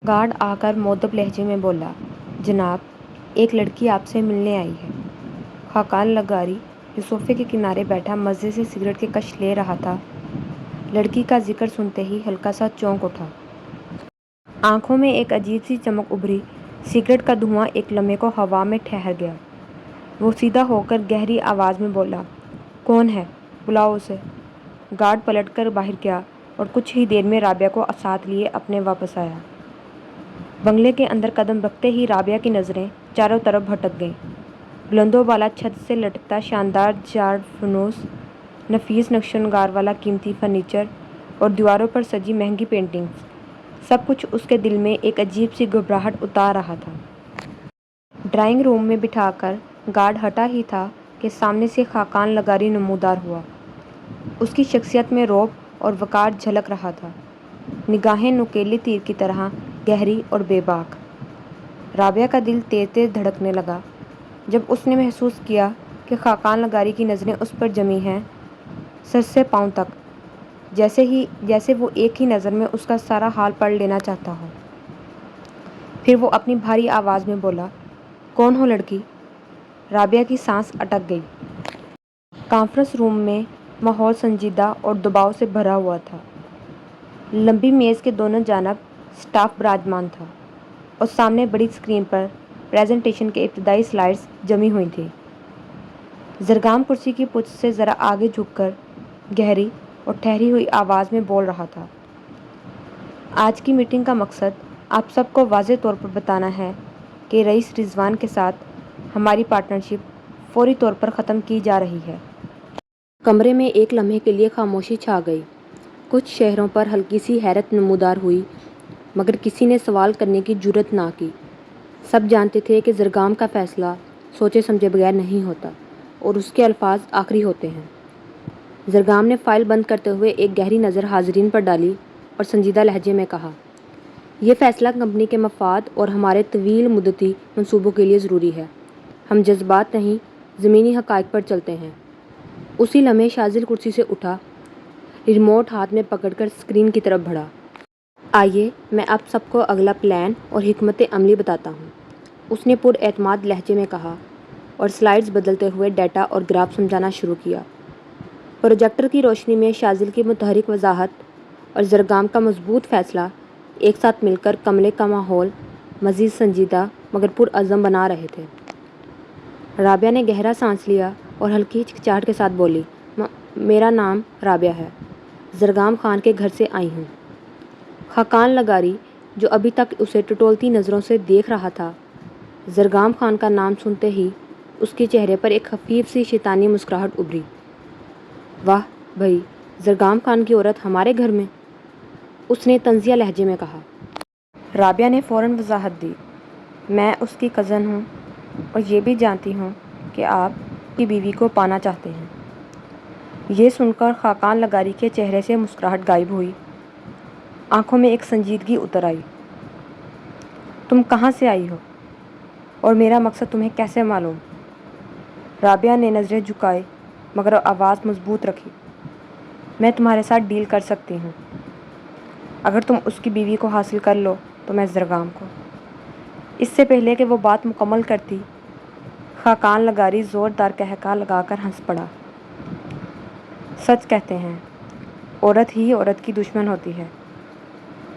Guard آ کر مؤدب لہجے میں بولا، جناب، ایک لڑکی آپ سے ملنے آئی ہے۔ خاقان لغاری جو صوفے کے کنارے بیٹھا مزے سے سگریٹ کے کش لے رہا تھا، لڑکی کا ذکر سنتے ہی ہلکا سا چونک اٹھا۔ آنکھوں میں ایک عجیب سی چمک ابھری، سگریٹ کا دھواں ایک لمحے کو ہوا میں ٹھہر گیا۔ وہ سیدھا ہو کر گہری آواز میں بولا، کون ہے؟ بلاؤ اسے۔ گارڈ پلٹ کر باہر گیا اور کچھ ہی دیر میں رابعہ کو ساتھ لیے اپنے واپس آیا۔ بنگلے کے اندر قدم رکھتے ہی رابعہ کی نظریں چاروں طرف بھٹک گئیں۔ بلند و بالا چھت سے لٹکتا شاندار جاڑ فنوس، نفیس نقش و نگار والا قیمتی فرنیچر اور دیواروں پر سجی مہنگی پینٹنگز، سب کچھ اس کے دل میں ایک عجیب سی گھبراہٹ اتار رہا تھا۔ ڈرائنگ روم میں بٹھا کر گارڈ ہٹا ہی تھا کہ سامنے سے خاقان لغاری نمودار ہوا۔ اس کی شخصیت میں رعب اور وقار جھلک رہا تھا، نگاہیں نکیلے تیر کی طرح گہری اور بے باک۔ رابعہ کا دل تیز تیز دھڑکنے لگا جب اس نے محسوس کیا کہ خاقان لغاری کی نظریں اس پر جمی ہیں، سر سے پاؤں تک، جیسے وہ ایک ہی نظر میں اس کا سارا حال پڑھ لینا چاہتا ہو۔ پھر وہ اپنی بھاری آواز میں بولا، کون ہو لڑکی؟ رابعہ کی سانس اٹک گئی۔ کانفرنس روم میں ماحول سنجیدہ اور دباؤ سے بھرا ہوا تھا۔ لمبی میز کے دونوں جانب اسٹاف براجمان تھا اور سامنے بڑی اسکرین پر پریزنٹیشن کے ابتدائی سلائیڈز جمی ہوئی تھیں۔ زرگام کرسی کی پشت سے ذرا آگے جھک کر گہری اور ٹھہری ہوئی آواز میں بول رہا تھا، آج کی میٹنگ کا مقصد آپ سب کو واضح طور پر بتانا ہے کہ رئیس رضوان کے ساتھ ہماری پارٹنرشپ فوری طور پر ختم کی جا رہی ہے۔ کمرے میں ایک لمحے کے لیے خاموشی چھا گئی۔ کچھ چہروں پر ہلکی سی حیرت نمودار ہوئی، مگر کسی نے سوال کرنے کی جرأت نہ کی۔ سب جانتے تھے کہ زرگام کا فیصلہ سوچے سمجھے بغیر نہیں ہوتا اور اس کے الفاظ آخری ہوتے ہیں۔ زرگام نے فائل بند کرتے ہوئے ایک گہری نظر حاضرین پر ڈالی اور سنجیدہ لہجے میں کہا، یہ فیصلہ کمپنی کے مفاد اور ہمارے طویل مدتی منصوبوں کے لیے ضروری ہے۔ ہم جذبات نہیں، زمینی حقائق پر چلتے ہیں۔ اسی لمحے شاذل کرسی سے اٹھا، ریموٹ ہاتھ میں پکڑ کر اسکرین کی طرف بڑھا۔ آئیے میں آپ سب کو اگلا پلان اور حکمت عملی بتاتا ہوں، اس نے پر اعتماد لہجے میں کہا اور سلائیڈز بدلتے ہوئے ڈیٹا اور گراف سمجھانا شروع کیا۔ پروجیکٹر کی روشنی میں شاذل کی متحرک وضاحت اور زرگام کا مضبوط فیصلہ ایک ساتھ مل کر کمرے کا ماحول مزید سنجیدہ مگر پرعزم بنا رہے تھے۔ رابعہ نے گہرا سانس لیا اور ہلکی ہچکچاہٹ کے ساتھ بولی، میرا نام رابعہ ہے، زرگام خان کے گھر سے آئی ہوں۔ خاقان لغاری جو ابھی تک اسے ٹٹولتی نظروں سے دیکھ رہا تھا، زرگام خان کا نام سنتے ہی اس کے چہرے پر ایک خفیف سی شیطانی مسکراہٹ ابھری۔ واہ بھئی، زرگام خان کی عورت ہمارے گھر میں، اس نے طنزیہ لہجے میں کہا۔ رابعہ نے فوراً وضاحت دی، میں اس کی کزن ہوں اور یہ بھی جانتی ہوں کہ آپ کی بیوی کو پانا چاہتے ہیں۔ یہ سن کر خاقان لغاری کے چہرے سے مسکراہٹ غائب ہوئی، آنکھوں میں ایک سنجیدگی اتر آئی۔ تم کہاں سے آئی ہو اور میرا مقصد تمہیں کیسے معلوم؟ رابعہ نے نظریں جھکائے مگر آواز مضبوط رکھی، میں تمہارے ساتھ ڈیل کر سکتی ہوں۔ اگر تم اس کی بیوی کو حاصل کر لو تو میں زرگام کو۔ اس سے پہلے کہ وہ بات مکمل کرتی، خاقان لغاری زوردار قہقہہ لگا کر ہنس پڑا۔ سچ کہتے ہیں، عورت ہی عورت کی دشمن ہوتی ہے۔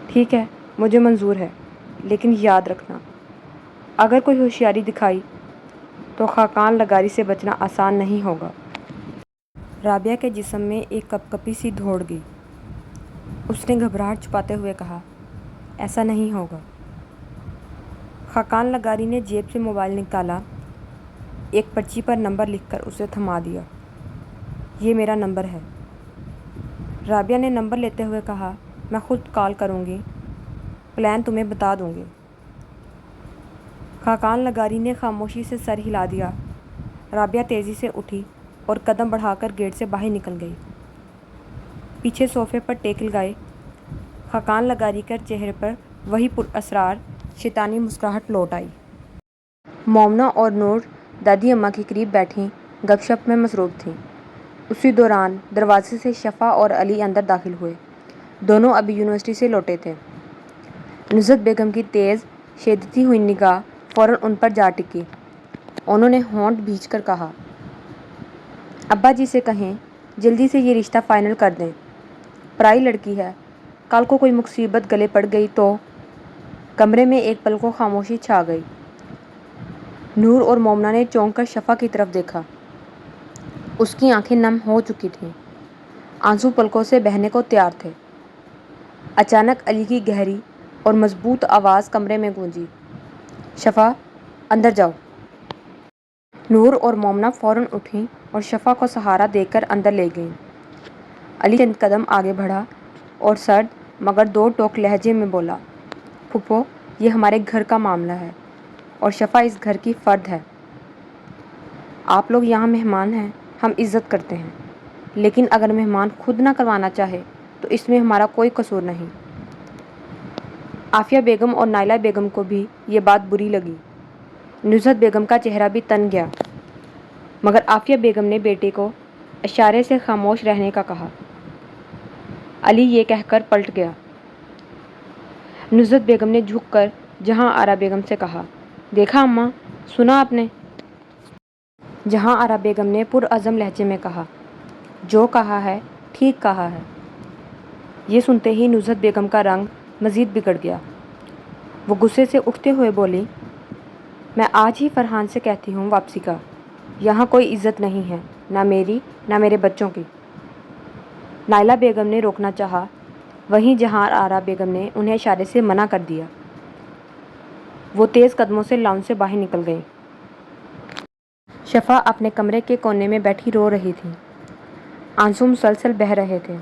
ٹھیک ہے، مجھے منظور ہے، لیکن یاد رکھنا، اگر کوئی ہوشیاری دکھائی تو خاقان لغاری سے بچنا آسان نہیں ہوگا۔ رابعہ کے جسم میں ایک کپکپی سی دوڑ گئی۔ اس نے گھبراہٹ چھپاتے ہوئے کہا، ایسا نہیں ہوگا۔ خاقان لغاری نے جیب سے موبائل نکالا، ایک پرچی پر نمبر لکھ کر اسے تھما دیا۔ یہ میرا نمبر ہے۔ رابعہ نے نمبر لیتے ہوئے کہا، میں خود کال کروں گی، پلان تمہیں بتا دوں گی۔ خاقان لغاری نے خاموشی سے سر ہلا دیا۔ رابعہ تیزی سے اٹھی اور قدم بڑھا کر گیٹ سے باہر نکل گئی۔ پیچھے صوفے پر ٹیک لگائے خاقان لغاری کے چہرے پر وہی پراسرار شیطانی مسکراہٹ لوٹ آئی۔ مومنہ اور نور دادی اماں کے قریب بیٹھی گپ شپ میں مصروف تھیں۔ اسی دوران دروازے سے شفا اور علی اندر داخل ہوئے۔ دونوں ابھی یونیورسٹی سے لوٹے تھے۔ نصرت بیگم کی تیز شیدتی ہوئی نگاہ فوراً ان پر جا ٹکی۔ انہوں نے ہونٹ بھینچ کر کہا، ابا جی سے کہیں جلدی سے یہ رشتہ فائنل کر دیں، پرائی لڑکی ہے، کل کو کوئی مصیبت گلے پڑ گئی تو۔ کمرے میں ایک پل کو خاموشی چھا گئی۔ نور اور مومنہ نے چونک کر شفا کی طرف دیکھا۔ اس کی آنکھیں نم ہو چکی تھیں، آنسو پلکوں سے بہنے کو تیار تھے۔ اچانک علی کی گہری اور مضبوط آواز کمرے میں گونجی، شفا، اندر جاؤ۔ نور اور مومنہ فوراً اٹھیں اور شفا کو سہارا دے کر اندر لے گئیں۔ علی چند قدم آگے بڑھا اور سرد مگر دو ٹوک لہجے میں بولا، پھوپھو، یہ ہمارے گھر کا معاملہ ہے اور شفا اس گھر کی فرد ہے۔ آپ لوگ یہاں مہمان ہیں، ہم عزت کرتے ہیں، لیکن اگر مہمان خود نہ کروانا چاہے تو اس میں ہمارا کوئی قصور نہیں۔ عافیہ بیگم اور نائلہ بیگم کو بھی یہ بات بری لگی۔ نصرت بیگم کا چہرہ بھی تن گیا، مگر عافیہ بیگم نے بیٹے کو اشارے سے خاموش رہنے کا کہا۔ علی یہ کہہ کر پلٹ گیا۔ نصرت بیگم نے جھک کر جہاں آرا بیگم سے کہا، دیکھا اماں، سنا آپ نے؟ جہاں آرا بیگم نے پرعزم لہجے میں کہا، جو کہا ہے ٹھیک کہا ہے۔ یہ سنتے ہی نصرت بیگم کا رنگ مزید بگڑ گیا۔ وہ غصے سے اٹھتے ہوئے بولی، میں آج ہی فرحان سے کہتی ہوں واپسی کا، یہاں کوئی عزت نہیں ہے، نہ میری نہ میرے بچوں کی۔ نائلہ بیگم نے روکنا چاہا، وہیں جہاں آرا بیگم نے انہیں اشارے سے منع کر دیا۔ وہ تیز قدموں سے لاؤنج سے باہر نکل گئیں۔ شفا اپنے کمرے کے کونے میں بیٹھی رو رہی تھی، آنسو مسلسل بہہ رہے تھے۔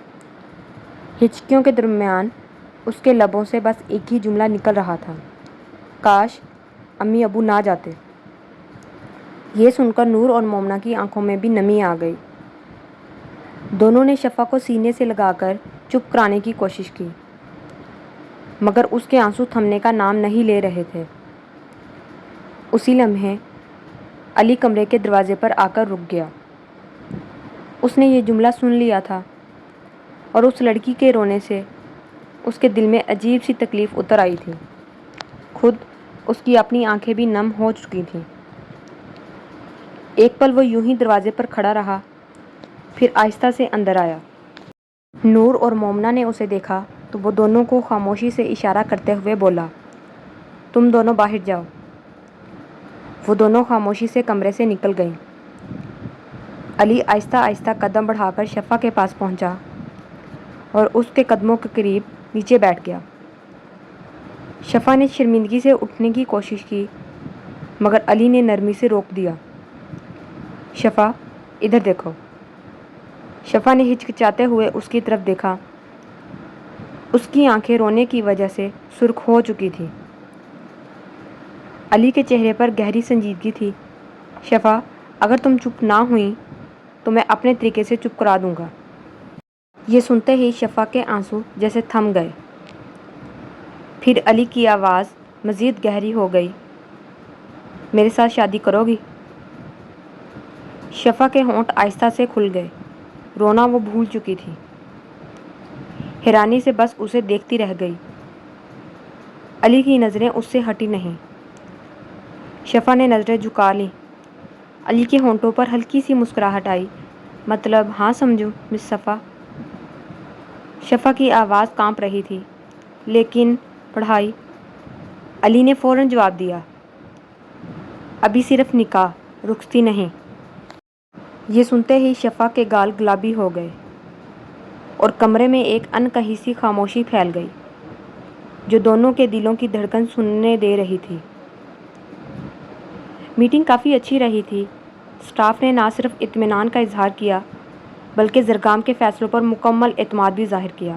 ہچکیوں کے درمیان اس کے لبوں سے بس ایک ہی جملہ نکل رہا تھا، کاش امی ابو نہ جاتے۔ یہ سن کر نور اور مومنہ کی آنکھوں میں بھی نمی آ گئی۔ دونوں نے شفا کو سینے سے لگا کر چپ کرانے کی کوشش کی، مگر اس کے آنسو تھمنے کا نام نہیں لے رہے تھے۔ اسی لمحے علی کمرے کے دروازے پر آ کر رک گیا۔ اس نے یہ جملہ سن لیا تھا اور اس لڑکی کے رونے سے اس کے دل میں عجیب سی تکلیف اتر آئی تھی۔ خود اس کی اپنی آنکھیں بھی نم ہو چکی تھیں۔ ایک پل وہ یوں ہی دروازے پر کھڑا رہا، پھر آہستہ سے اندر آیا۔ نور اور مومنہ نے اسے دیکھا تو وہ دونوں کو خاموشی سے اشارہ کرتے ہوئے بولا، تم دونوں باہر جاؤ۔ وہ دونوں خاموشی سے کمرے سے نکل گئیں۔ علی آہستہ آہستہ قدم بڑھا کر شفا کے پاس پہنچا اور اس کے قدموں کے قریب نیچے بیٹھ گیا۔ شفا نے شرمندگی سے اٹھنے کی کوشش کی، مگر علی نے نرمی سے روک دیا۔ شفا، ادھر دیکھو۔ شفا نے ہچکچاتے ہوئے اس کی طرف دیکھا۔ اس کی آنکھیں رونے کی وجہ سے سرخ ہو چکی تھیں۔ علی کے چہرے پر گہری سنجیدگی تھی۔ شفا، اگر تم چپ نہ ہوئیں تو میں اپنے طریقے سے چپ کرا دوں گا۔ یہ سنتے ہی شفا کے آنسو جیسے تھم گئے۔ پھر علی کی آواز مزید گہری ہو گئی، میرے ساتھ شادی کرو گی؟ شفا کے ہونٹ آہستہ سے کھل گئے، رونا وہ بھول چکی تھی۔ حیرانی سے بس اسے دیکھتی رہ گئی۔ علی کی نظریں اس سے ہٹی نہیں۔ شفا نے نظریں جھکا لیں۔ علی کے ہونٹوں پر ہلکی سی مسکراہٹ آئی، مطلب ہاں سمجھو مس صفا۔ شفا کی آواز کانپ رہی تھی، لیکن پڑھائی؟ علی نے فوراً جواب دیا، ابھی صرف نکاح، رخصتی نہیں۔ یہ سنتے ہی شفا کے گال گلابی ہو گئے اور کمرے میں ایک انکہی سی خاموشی پھیل گئی جو دونوں کے دلوں کی دھڑکن سننے دے رہی تھی۔ میٹنگ کافی اچھی رہی تھی۔ اسٹاف نے نہ صرف اطمینان کا اظہار کیا بلکہ زرگام کے فیصلوں پر مکمل اعتماد بھی ظاہر کیا۔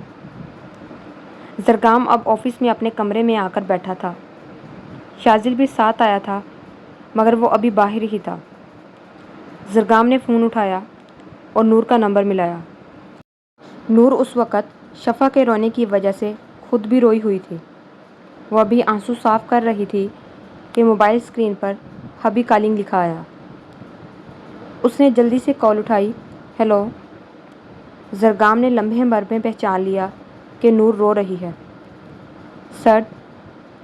زرگام اب آفس میں اپنے کمرے میں آ کر بیٹھا تھا۔ شاذل بھی ساتھ آیا تھا، مگر وہ ابھی باہر ہی تھا۔ زرگام نے فون اٹھایا اور نور کا نمبر ملایا۔ نور اس وقت شفا کے رونے کی وجہ سے خود بھی روئی ہوئی تھی۔ وہ ابھی آنسو صاف کر رہی تھی کہ موبائل اسکرین پر ہبی کالنگ لکھا آیا۔ اس نے جلدی سے کال اٹھائی، ہیلو۔ زرگام نے لمحے بھر میں پہچان لیا کہ نور رو رہی ہے۔ سرد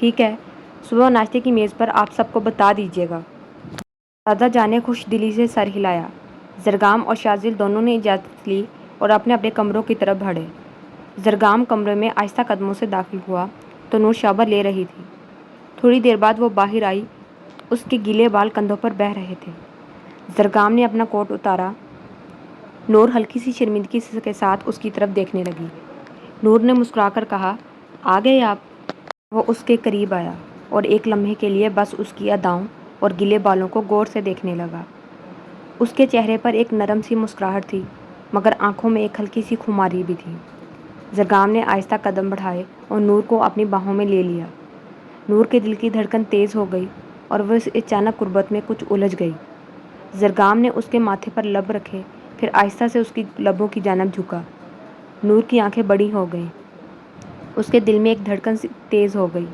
ٹھیک ہے، صبح ناشتے کی میز پر آپ سب کو بتا دیجیے گا۔ دادا جان نے خوش دلی سے سر ہلایا۔ زرگام اور شاذل دونوں نے اجازت لی اور اپنے اپنے کمروں کی طرف بڑھے۔ زرگام کمرے میں آہستہ قدموں سے داخل ہوا تو نور شاور لے رہی تھی۔ تھوڑی دیر بعد وہ باہر آئی، اس کے گیلے بال کندھوں پر بہہ رہے تھے۔ زرگام نے اپنا کوٹ اتارا۔ نور ہلکی سی شرمندگی کے ساتھ اس کی طرف دیکھنے لگی۔ نور نے مسکرا کر کہا، آ گئے آپ؟ وہ اس کے قریب آیا اور ایک لمحے کے لیے بس اس کی اداؤں اور گیلے بالوں کو غور سے دیکھنے لگا۔ اس کے چہرے پر ایک نرم سی مسکراہٹ تھی، مگر آنکھوں میں ایک ہلکی سی خماری بھی تھی۔ زرگام نے آہستہ قدم بڑھائے اور نور کو اپنی باہوں میں لے لیا۔ نور کے دل کی دھڑکن تیز ہو گئی اور وہ اس اچانک قربت میں کچھ الجھ گئی۔ زرگام نے اس کے ماتھے پر لب رکھے، پھر آہستہ سے اس کی لبوں کی جانب جھکا۔ نور کی آنکھیں بڑی ہو گئیں۔ اس کے دل میں ایک دھڑکن تیز ہو گئی۔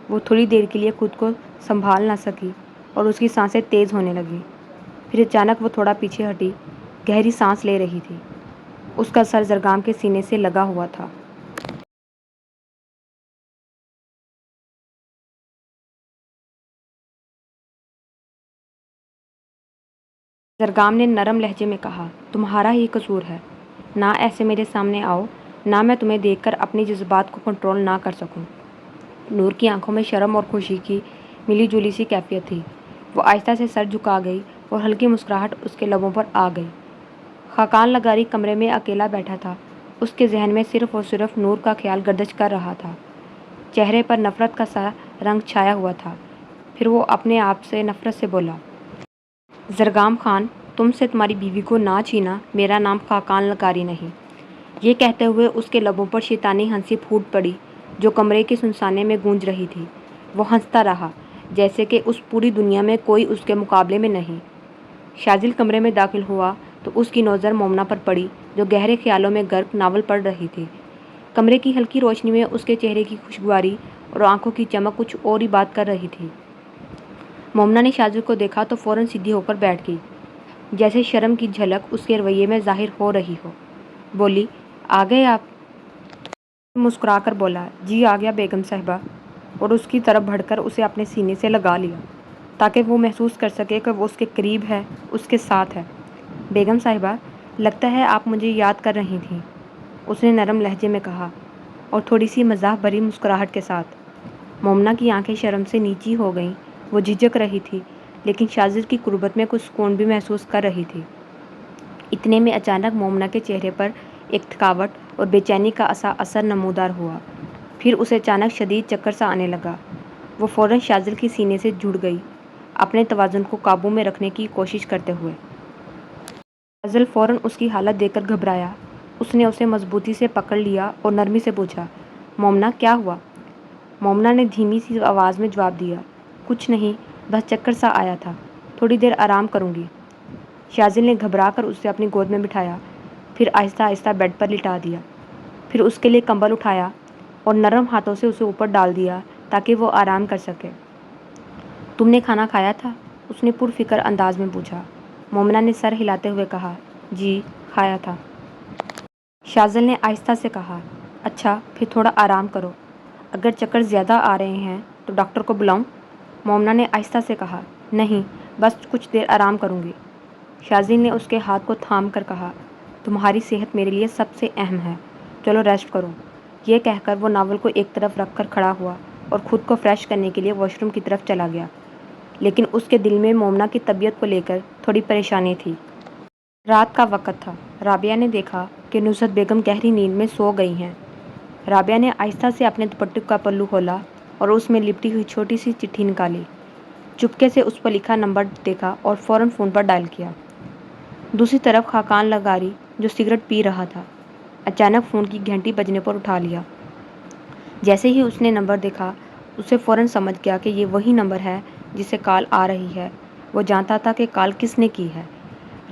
وہ تھوڑی دیر کے لیے خود کو سنبھال نہ سکی اور اس کی سانسیں تیز ہونے لگیں۔ پھر اچانک وہ تھوڑا پیچھے ہٹی، گہری سانس لے رہی تھی۔ اس کا سر زرگام کے سینے سے لگا ہوا تھا۔ زرگام نے نرم لہجے میں کہا، تمہارا ہی قصور ہے، نہ ایسے میرے سامنے آؤ، نہ میں تمہیں دیکھ کر اپنی جذبات کو کنٹرول نہ کر سکوں۔ نور کی آنکھوں میں شرم اور خوشی کی ملی جلی سی کیفیت تھی۔ وہ آہستہ سے سر جھکا گئی اور ہلکی مسکراہٹ اس کے لبوں پر آ گئی۔ خاقان لغاری کمرے میں اکیلا بیٹھا تھا۔ اس کے ذہن میں صرف اور صرف نور کا خیال گردش کر رہا تھا۔ چہرے پر نفرت کا سا رنگ چھایا ہوا تھا۔ پھر وہ اپنے آپ سے نفرت سے بولا، زرگام خان، تم سے تمہاری بیوی کو نہ چھینا میرا نام خاقان لغاری نہیں۔ یہ کہتے ہوئے اس کے لبوں پر شیطانی ہنسی پھوٹ پڑی جو کمرے کے سنسانے میں گونج رہی تھی۔ وہ ہنستا رہا جیسے کہ اس پوری دنیا میں کوئی اس کے مقابلے میں نہیں۔ شاذل کمرے میں داخل ہوا تو اس کی نظر مومنہ پر پڑی جو گہرے خیالوں میں غرق ناول پڑھ رہی تھی۔ کمرے کی ہلکی روشنی میں اس کے چہرے کی خوشگواری اور آنکھوں کی چمک کچھ اور ہی بات کر رہی تھی۔ مومنہ نے شاذل کو دیکھا تو فوراً سیدھی ہو کر بیٹھ گئی، جیسے شرم کی جھلک اس کے رویے میں ظاہر ہو رہی ہو۔ بولی، آ گئے آپ؟ مسکرا کر بولا، جی آ گیا بیگم صاحبہ، اور اس کی طرف بڑھ کر اسے اپنے سینے سے لگا لیا تاکہ وہ محسوس کر سکے کہ وہ اس کے قریب ہے، اس کے ساتھ ہے۔ بیگم صاحبہ، لگتا ہے آپ مجھے یاد کر رہی تھیں، اس نے نرم لہجے میں کہا اور تھوڑی سی مزاح بھری مسکراہٹ کے ساتھ۔ مومنہ کی آنکھیں شرم سے نیچی ہو گئیں۔ وہ جھجک رہی تھی لیکن شاذل کی قربت میں کچھ سکون بھی محسوس کر رہی تھی۔ اتنے میں اچانک مومنہ کے چہرے پر ایک تھکاوٹ اور بے چینی کا سا اثر نمودار ہوا۔ پھر اسے اچانک شدید چکر سا آنے لگا۔ وہ فوراً شاذل کے سینے سے جڑ گئی، اپنے توازن کو قابو میں رکھنے کی کوشش کرتے ہوئے۔ شاذل فوراً اس کی حالت دیکھ کر گھبرایا۔ اس نے اسے مضبوطی سے پکڑ لیا اور نرمی سے پوچھا، مومنہ کیا ہوا؟ مومنہ نے دھیمی سی آواز میں جواب دیا، کچھ نہیں، بس چکر سا آیا تھا، تھوڑی دیر آرام کروں گی۔ شاذل نے گھبرا کر اسے اپنی گود میں بٹھایا، پھر آہستہ آہستہ بیڈ پر لٹا دیا۔ پھر اس کے لیے کمبل اٹھایا اور نرم ہاتھوں سے اسے اوپر ڈال دیا تاکہ وہ آرام کر سکے۔ تم نے کھانا کھایا تھا؟ اس نے پرفکر انداز میں پوچھا۔ مومنہ نے سر ہلاتے ہوئے کہا، جی کھایا تھا۔ شاذل نے آہستہ سے کہا، اچھا پھر تھوڑا آرام کرو، اگر چکر زیادہ آ رہے ہیں تو ڈاکٹر کو بلاؤں؟ مومنہ نے آہستہ سے کہا، نہیں، بس کچھ دیر آرام کروں گی۔ شاذل نے اس کے ہاتھ کو تھام کر کہا، تمہاری صحت میرے لیے سب سے اہم ہے، چلو ریسٹ کرو۔ یہ کہہ کر وہ ناول کو ایک طرف رکھ کر کھڑا ہوا اور خود کو فریش کرنے کے لیے واش روم کی طرف چلا گیا، لیکن اس کے دل میں مومنہ کی طبیعت کو لے کر تھوڑی پریشانی تھی۔ رات کا وقت تھا۔ رابعہ نے دیکھا کہ نصرت بیگم گہری نیند میں سو گئی ہیں۔ رابعہ نے آہستہ سے اپنے دوپٹے کا پلو کھولا اور اس میں لپٹی ہوئی چھوٹی سی چٹھی نکالی۔ چپکے سے اس پر لکھا نمبر دیکھا اور فوراً فون پر ڈائل کیا۔ دوسری طرف خاقان لغاری جو سگریٹ پی رہا تھا، اچانک فون کی گھنٹی بجنے پر اٹھا لیا۔ جیسے ہی اس نے نمبر دیکھا، اسے فوراً سمجھ گیا کہ یہ وہی نمبر ہے جس سے کال آ رہی ہے۔ وہ جانتا تھا کہ کال کس نے کی ہے۔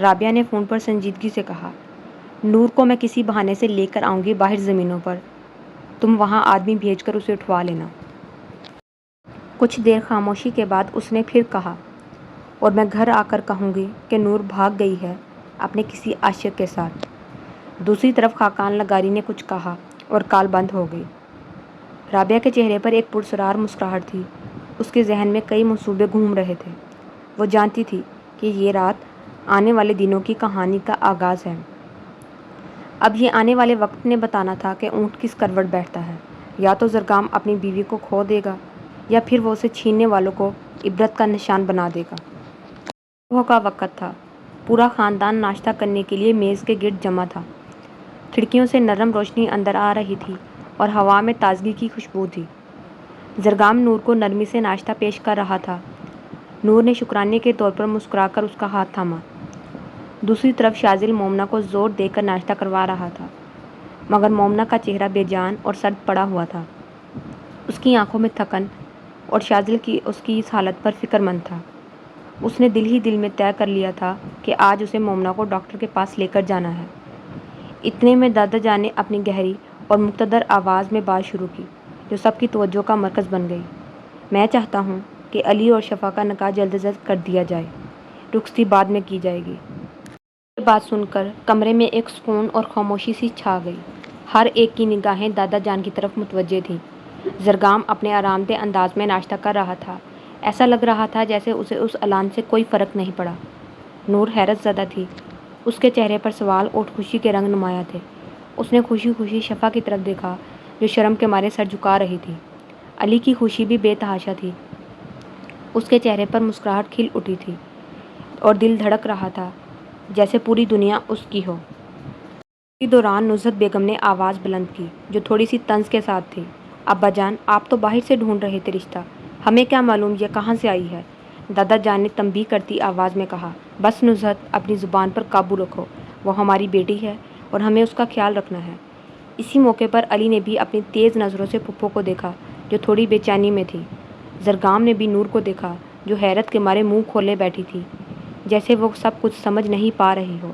رابعہ نے فون پر سنجیدگی سے کہا، نور کو میں کسی بہانے سے لے کر آؤں گی باہر زمینوں پر، تم وہاں آدمی بھیج کر اسے اٹھوا لینا۔ کچھ دیر خاموشی کے بعد اس نے پھر کہا، اور میں گھر آ کر کہوں گی کہ نور بھاگ گئی ہے اپنے کسی عاشق کے ساتھ۔ دوسری طرف خاقان لغاری نے کچھ کہا اور کال بند ہو گئی۔ رابعہ کے چہرے پر ایک پرسرار مسکراہٹ تھی۔ اس کے ذہن میں کئی منصوبے گھوم رہے تھے۔ وہ جانتی تھی کہ یہ رات آنے والے دنوں کی کہانی کا آغاز ہے۔ اب یہ آنے والے وقت نے بتانا تھا کہ اونٹ کس کروٹ بیٹھتا ہے۔ یا تو زرگام اپنی بیوی کو کھو دے گا یا پھر وہ اسے چھیننے والوں کو عبرت کا نشان بنا دے گا۔ صبح کا وقت تھا۔ پورا خاندان ناشتہ کرنے کے لیے میز کے گرد جمع تھا۔ کھڑکیوں سے نرم روشنی اندر آ رہی تھی اور ہوا میں تازگی کی خوشبو تھی۔ زرگام نور کو نرمی سے ناشتہ پیش کر رہا تھا۔ نور نے شکرانے کے طور پر مسکرا کر اس کا ہاتھ تھاما۔ دوسری طرف شاذل مومنہ کو زور دے کر ناشتہ کروا رہا تھا، مگر مومنہ کا چہرہ بے جان اور سرد پڑا ہوا تھا۔ اس کی آنکھوں میں تھکن اور شاذل کی اس کی اس حالت پر فکر مند تھا۔ اس نے دل ہی دل میں طے کر لیا تھا کہ آج اسے مومنہ کو ڈاکٹر کے پاس لے کر جانا ہے۔ اتنے میں دادا جان نے اپنی گہری اور مقتدر آواز میں بات شروع کی، جو سب کی توجہ کا مرکز بن گئی۔ میں چاہتا ہوں کہ علی اور شفا کا نکاح جلد از جلد کر دیا جائے۔ رخصتی بعد میں کی جائے گی۔ یہ بات سن کر کمرے میں ایک سکون اور خاموشی سی چھا گئی۔ ہر ایک کی نگاہیں دادا جان کی طرف متوجہ تھیں۔ زرگام اپنے آرام دہ انداز میں ناشتہ کر رہا تھا۔ ایسا لگ رہا تھا جیسے اسے اس اعلان سے کوئی فرق نہیں پڑا۔ نور حیرت زدہ تھی۔ اس کے چہرے پر سوال اور خوشی کے رنگ نمایاں تھے۔ اس نے خوشی خوشی شفا کی طرف دیکھا، جو شرم کے مارے سر جھکا رہی تھی۔ علی کی خوشی بھی بے تحاشا تھی۔ اس کے چہرے پر مسکراہٹ کھل اٹھی تھی اور دل دھڑک رہا تھا جیسے پوری دنیا اس کی ہو۔ اسی دوران نصرت بیگم نے آواز بلند کی، جو تھوڑی سی طنز کے ساتھ تھی۔ ابا جان، آپ تو باہر سے ڈھونڈ رہے تھے رشتہ، ہمیں کیا معلوم یہ کہاں سے آئی ہے؟ دادا جان نے تنبیہ کرتی آواز میں کہا۔ بس نصرت، اپنی زبان پر قابو رکھو، وہ ہماری بیٹی ہے اور ہمیں اس کا خیال رکھنا ہے۔ اسی موقع پر علی نے بھی اپنی تیز نظروں سے پھپھو کو دیکھا، جو تھوڑی بے چینی میں تھی۔ زرگام نے بھی نور کو دیکھا، جو حیرت کے مارے منہ کھولے بیٹھی تھی، جیسے وہ سب کچھ سمجھ نہیں پا رہی ہو۔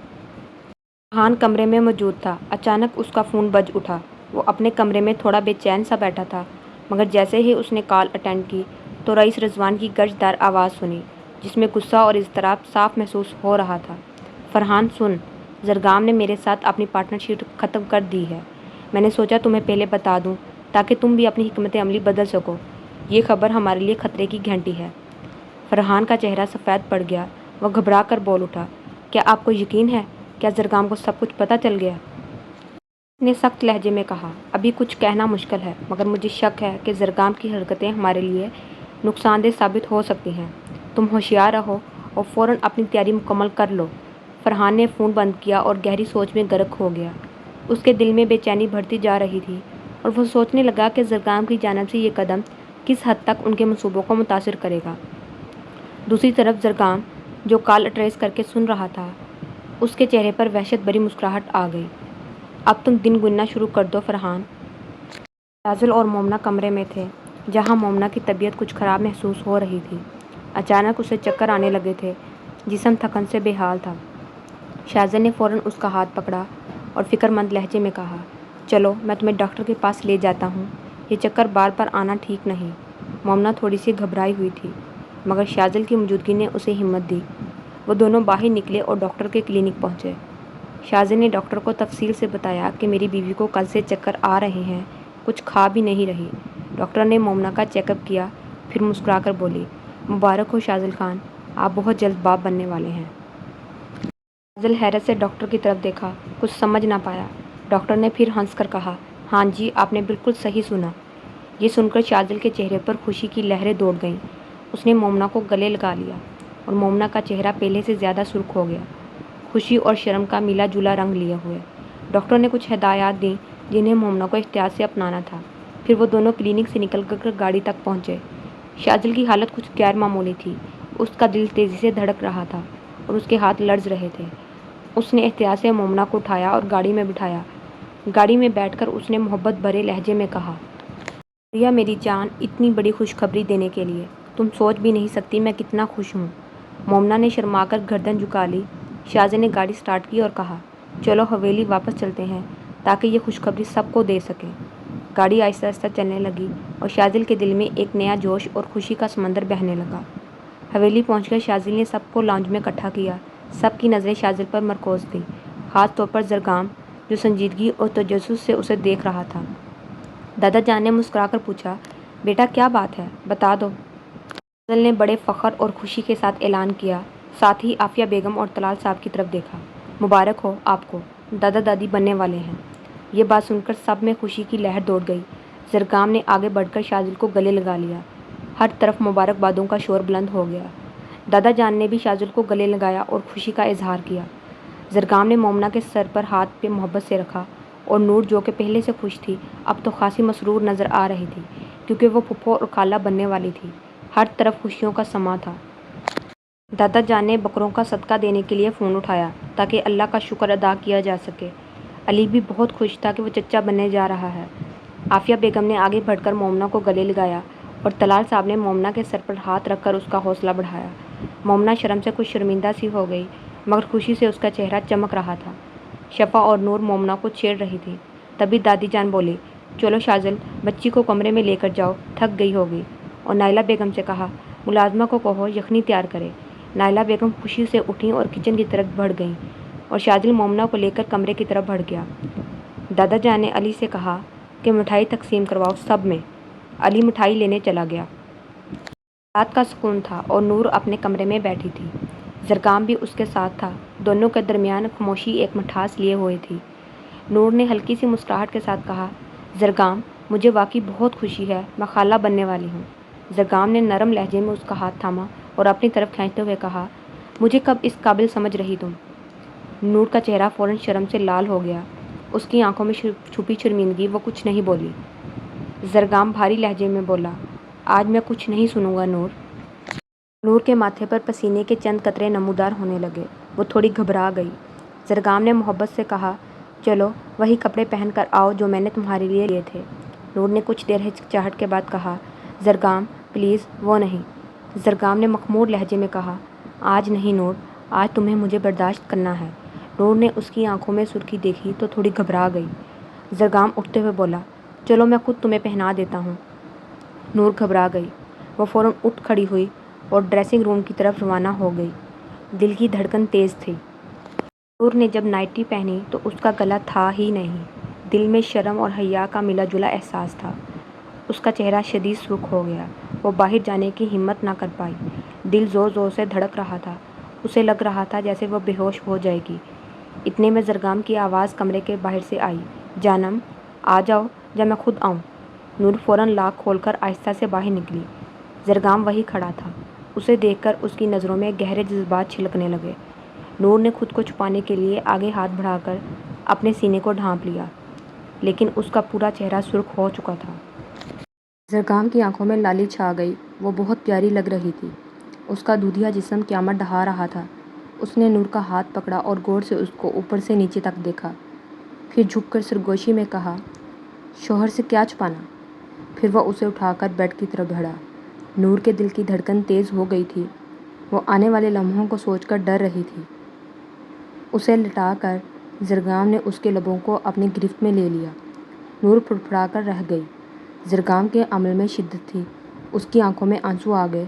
فرحان کمرے میں موجود تھا۔ اچانک اس کا فون بج اٹھا۔ وہ اپنے کمرے میں تھوڑا بے چین سا بیٹھا تھا، مگر جیسے ہی اس نے کال اٹینڈ کی تو رئیس رضوان کی گرج دار آواز سنی، جس میں غصہ اور اضطراب صاف محسوس ہو رہا تھا۔ فرحان سن، زرگام نے میرے ساتھ اپنی پارٹنرشپ ختم کر دی ہے۔ میں نے سوچا تمہیں پہلے بتا دوں تاکہ تم بھی اپنی حکمت عملی بدل سکو۔ یہ خبر ہمارے لیے خطرے کی گھنٹی ہے۔ فرحان کا چہرہ سفید پڑ گیا۔ وہ گھبرا کر بول اٹھا، کیا آپ کو یقین ہے؟ کیا زرگام کو سب کچھ پتہ چل گیا؟ اس نے سخت لہجے میں کہا، ابھی کچھ کہنا مشکل ہے، مگر مجھے شک ہے کہ زرگام کی حرکتیں ہمارے لیے نقصان دہ ثابت ہو سکتی ہیں۔ تم ہوشیار رہو اور فوراً اپنی تیاری مکمل کر لو۔ فرحان نے فون بند کیا اور گہری سوچ میں غرق ہو گیا۔ اس کے دل میں بے چینی بڑھتی جا رہی تھی اور وہ سوچنے لگا کہ زرگام کی جانب سے یہ قدم کس حد تک ان کے منصوبوں کو متاثر کرے گا۔ دوسری طرف زرگام، جو کال ٹریس کر کے سن رہا تھا، اس کے چہرے پر وحشت بھری مسکراہٹ آ گئی۔ اب تم دن گننا شروع کر دو فرحان۔ شاذل اور مومنہ کمرے میں تھے، جہاں مومنہ کی طبیعت کچھ خراب محسوس ہو رہی تھی۔ اچانک اسے چکر آنے لگے تھے، جسم تھکن سے بے حال تھا۔ شاذل نے فوراً اس کا ہاتھ پکڑا اور فکر مند لہجے میں کہا، چلو میں تمہیں ڈاکٹر کے پاس لے جاتا ہوں، یہ چکر بار بار آنا ٹھیک نہیں۔ مومنہ تھوڑی سی گھبرائی ہوئی تھی، مگر شاذل کی موجودگی نے اسے ہمت دی۔ وہ دونوں باہر نکلے اور ڈاکٹر کے کلینک پہنچے۔ شاذل نے ڈاکٹر کو تفصیل سے بتایا کہ میری بیوی کو کل سے چکر آ رہے ہیں، کچھ کھا بھی نہیں رہی۔ ڈاکٹر نے مومنہ کا چیک اپ کیا، پھر مسکرا کر بولی، مبارک ہو شاذل خان، آپ بہت جلد باپ بننے والے ہیں۔ شاذل حیرت سے ڈاکٹر کی طرف دیکھا، کچھ سمجھ نہ پایا۔ ڈاکٹر نے پھر ہنس کر کہا، ہاں جی، آپ نے بالکل صحیح سنا۔ یہ سن کر شاذل کے چہرے پر خوشی کی لہریں دوڑ گئیں۔ اس نے مومنہ کو گلے لگا لیا اور مومنہ کا چہرہ پہلے سے زیادہ سرخ ہو گیا، خوشی اور شرم کا ملا جلا رنگ لیے ہوئے۔ ڈاکٹر نے کچھ ہدایات دیں جنہیں مومنہ کو احتیاط سے اپنانا تھا۔ پھر وہ دونوں کلینک سے نکل کر گاڑی تک پہنچے۔ شاذل کی حالت کچھ غیر معمولی تھی۔ اس کا دل تیزی سے دھڑک رہا تھا اور اس کے ہاتھ لرز رہے تھے۔ اس نے احتیاط سے مومنہ کو اٹھایا اور گاڑی میں بٹھایا۔ گاڑی میں بیٹھ کر اس نے محبت بھرے لہجے میں کہا، شکریہ میری جان، اتنی بڑی خوشخبری دینے کے لیے۔ تم سوچ بھی نہیں سکتی میں کتنا خوش ہوں۔ مومنہ نے شرما کر گردن جھکا لی۔ شاذل نے گاڑی سٹارٹ کی اور کہا، چلو حویلی واپس چلتے ہیں تاکہ یہ خوشخبری سب کو دے سکیں۔ گاڑی آہستہ آہستہ چلنے لگی اور شاذل کے دل میں ایک نیا جوش اور خوشی کا سمندر بہنے لگا۔ حویلی پہنچ کر شاذل نے سب کو لاؤنج میں اکٹھا کیا۔ سب کی نظریں شاذل پر مرکوز تھیں، خاص طور پر زرگام، جو سنجیدگی اور تجسس سے اسے دیکھ رہا تھا۔ دادا جان نے مسکرا کر پوچھا، بیٹا کیا بات ہے، بتا دو۔ فاضل نے بڑے فخر اور خوشی کے ساتھ اعلان کیا، ساتھ ہی عافیہ بیگم اور طلال صاحب کی طرف دیکھا۔ مبارک ہو آپ کو، دادا دادی بننے والے ہیں۔ یہ بات سن کر سب میں خوشی کی لہر دوڑ گئی۔ زرگام نے آگے بڑھ کر شاذل کو گلے لگا لیا۔ ہر طرف مبارکبادوں کا شور بلند ہو گیا۔ دادا جان نے بھی شاذل کو گلے لگایا اور خوشی کا اظہار کیا۔ زرگام نے مومنہ کے سر پر ہاتھ پہ محبت سے رکھا اور نور جو کہ پہلے سے خوش تھی اب تو خاصی مسرور نظر آ رہی تھی کیونکہ وہ پھپھو اور خالہ بننے والی تھی۔ ہر طرف خوشیوں کا سماں تھا۔ دادا جان نے بکروں کا صدقہ دینے کے لیے فون اٹھایا تاکہ اللہ کا شکر ادا کیا جا سکے۔ علی بھی بہت خوش تھا کہ وہ چچا بننے جا رہا ہے۔ عافیہ بیگم نے آگے بڑھ کر مومنہ کو گلے لگایا اور طلال صاحب نے مومنہ کے سر پر ہاتھ رکھ کر اس کا حوصلہ بڑھایا۔ مومنہ شرم سے کچھ شرمندہ سی ہو گئی مگر خوشی سے اس کا چہرہ چمک رہا تھا۔ شفا اور نور مومنہ کو چھیڑ رہی تھی۔ تبھی دادی جان بولی، چلو شاذل، بچی کو کمرے میں لے کر جاؤ، تھک گئی ہوگی۔ اور نائلہ بیگم سے کہا، ملازمہ کو کہو یخنی تیار کرے۔ نائلہ بیگم خوشی سے اٹھیں اور کچن کی طرف بڑھ گئیں اور شاذل مومنہ کو لے کر کمرے کی طرف بڑھ گیا۔ دادا جان نے علی سے کہا کہ مٹھائی تقسیم کرواؤ سب میں۔ علی مٹھائی لینے چلا گیا۔ رات کا سکون تھا اور نور اپنے کمرے میں بیٹھی تھی۔ زرگام بھی اس کے ساتھ تھا۔ دونوں کے درمیان خاموشی ایک مٹھاس لیے ہوئے تھی۔ نور نے ہلکی سی مسکراہٹ کے ساتھ کہا، زرگام، مجھے واقعی بہت خوشی ہے، میں خالہ بننے والی ہوں۔ زرگام نے نرم لہجے میں اس کا ہاتھ تھاما اور اپنی طرف کھینچتے ہوئے کہا، مجھے کب اس قابل سمجھ رہی تم؟ نور کا چہرہ فوراً شرم سے لال ہو گیا۔ اس کی آنکھوں میں چھپی شرمندگی، وہ کچھ نہیں بولی۔ زرگام بھاری لہجے میں بولا، آج میں کچھ نہیں سنوں گا نور۔ نور کے ماتھے پر پسینے کے چند قطرے نمودار ہونے لگے۔ وہ تھوڑی گھبرا گئی۔ زرگام نے محبت سے کہا، چلو وہی کپڑے پہن کر آؤ جو میں نے تمہارے لیے لیے تھے۔ نور نے کچھ دیر ہچکچاہٹ کے بعد کہا، زرگام پلیز وہ نہیں۔ زرگام نے مخمور لہجے میں کہا، آج نہیں نور، آج تمہیں مجھے برداشت کرنا ہے۔ نور نے اس کی آنکھوں میں سرخی دیکھی تو تھوڑی گھبرا گئی۔ زرگام اٹھتے ہوئے بولا، چلو میں خود تمہیں پہنا دیتا ہوں۔ نور گھبرا گئی۔ وہ فوراً اٹھ کھڑی ہوئی اور ڈریسنگ روم کی طرف روانہ ہو گئی۔ دل کی دھڑکن تیز تھی۔ نور نے جب نائٹی پہنی تو اس کا گلا تھا ہی نہیں۔ دل میں شرم اور حیا کا ملا جلا احساس تھا۔ اس کا چہرہ شدید سرخ ہو گیا۔ وہ باہر جانے کی ہمت نہ کر پائی۔ دل زور زور سے دھڑک رہا تھا۔ اسے لگ رہا تھا جیسے وہ بے ہوش ہو جائے گی۔ اتنے میں زرگام کی آواز کمرے کے باہر سے آئی، جانم آ جاؤ یا میں خود آؤں۔ نور فوراً لاک کھول کر آہستہ سے باہر نکلی۔ زرگام وہی کھڑا تھا۔ اسے دیکھ کر اس کی نظروں میں گہرے جذبات چھلکنے لگے۔ نور نے خود کو چھپانے کے لیے آگے ہاتھ بڑھا کر اپنے سینے کو ڈھانپ لیا، لیکن اس کا پورا چہرہ سرخ ہو چکا تھا۔ زرگام کی آنکھوں میں لالی چھا گئی۔ وہ بہت پیاری لگ رہی تھی۔ اس کا دودھیا جسم قیامت ڈھا رہا تھا۔ اس نے نور کا ہاتھ پکڑا اور غور سے اس کو اوپر سے نیچے تک دیکھا، پھر جھک کر سرگوشی میں کہا، شوہر سے کیا چھپانا؟ پھر وہ اسے اٹھا کر بیڈ کی طرف بڑھا۔ نور کے دل کی دھڑکن تیز ہو گئی تھی۔ وہ آنے والے لمحوں کو سوچ کر ڈر رہی تھی۔ اسے لٹا کر زرگام نے اس کے لبوں کو اپنی گرفت میں لے لیا۔ نور پھڑپھڑا کر رہ گئی۔ زرگام کے عمل میں شدت تھی۔ اس کی آنکھوں میں آنسو آ گئے۔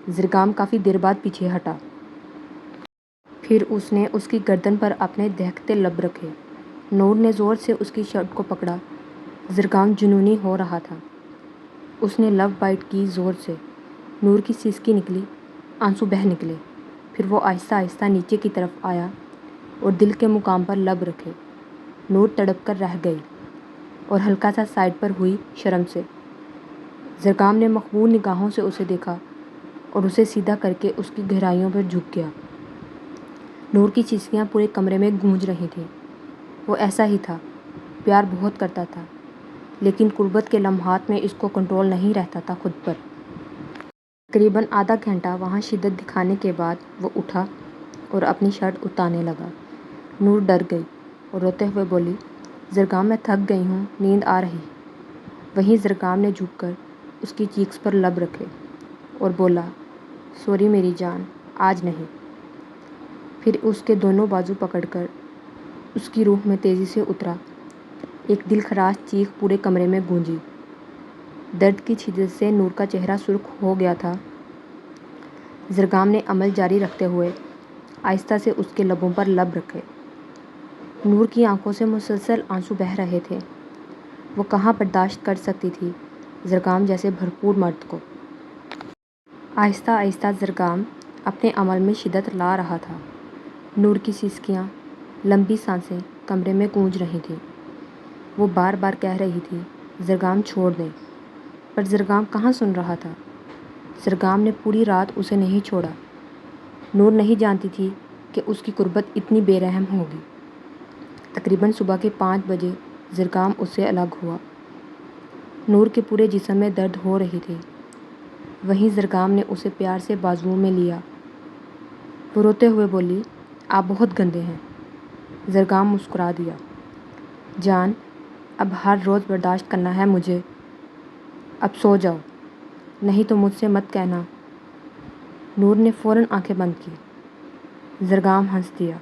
زرگام کافی دیر بعد پیچھے ہٹا۔ پھر اس نے اس کی گردن پر اپنے دہکتے لب رکھے۔ نور نے زور سے اس کی شرٹ کو پکڑا۔ زرگام جنونی ہو رہا تھا۔ اس نے لب بائٹ کی زور سے۔ نور کی سسکی نکلی، آنسو بہہ نکلے۔ پھر وہ آہستہ آہستہ نیچے کی طرف آیا اور دل کے مقام پر لب رکھے۔ نور تڑپ کر رہ گئی اور ہلکا سا سائڈ پر ہوئی شرم سے۔ زرگام نے مخبول نگاہوں سے اسے دیکھا اور اسے سیدھا کر کے اس کی گہرائیوں پر جھک گیا۔ نور کی چیخیاں پورے کمرے میں گونج رہی تھیں۔ وہ ایسا ہی تھا، پیار بہت کرتا تھا، لیکن قربت کے لمحات میں اس کو کنٹرول نہیں رہتا تھا خود پر۔ تقریباً آدھا گھنٹہ وہاں شدت دکھانے کے بعد وہ اٹھا اور اپنی شرٹ اتارنے لگا۔ نور ڈر گئی اور روتے ہوئے بولی، زرگام میں تھک گئی ہوں، نیند آ رہی۔ وہیں زرگام نے جھک کر اس کی چیکس پر لب رکھے اور بولا، سوری میری جان، آج نہیں۔ پھر اس کے دونوں بازو پکڑ کر اس کی روح میں تیزی سے اترا۔ ایک دل خراش چیخ پورے کمرے میں گونجی۔ درد کی شدت سے نور کا چہرہ سرخ ہو گیا تھا۔ زرگام نے عمل جاری رکھتے ہوئے آہستہ سے اس کے لبوں پر لب رکھے۔ نور کی آنکھوں سے مسلسل آنسو بہہ رہے تھے۔ وہ کہاں برداشت کر سکتی تھی زرگام جیسے بھرپور مرد کو۔ آہستہ آہستہ زرگام اپنے عمل میں شدت لا رہا تھا۔ نور کی سسکیاں، لمبی سانسیں کمرے میں گونج رہی تھیں۔ وہ بار بار کہہ رہی تھی زرگام چھوڑ دیں، پر زرگام کہاں سن رہا تھا۔ زرگام نے پوری رات اسے نہیں چھوڑا۔ نور نہیں جانتی تھی کہ اس کی قربت اتنی بے رحم ہوگی۔ تقریباً صبح کے 5 بجے زرگام اس سے الگ ہوا۔ نور کے پورے جسم میں درد ہو رہی تھی۔ وہیں زرگام نے اسے پیار سے بازوؤں میں لیا۔ وہ روتے ہوئے بولی، آپ بہت گندے ہیں۔ زرگام مسکرا دیا، جان اب ہر روز برداشت کرنا ہے مجھے۔ اب سو جاؤ، نہیں تو مجھ سے مت کہنا۔ نور نے فوراً آنکھیں بند کی۔ زرگام ہنس دیا۔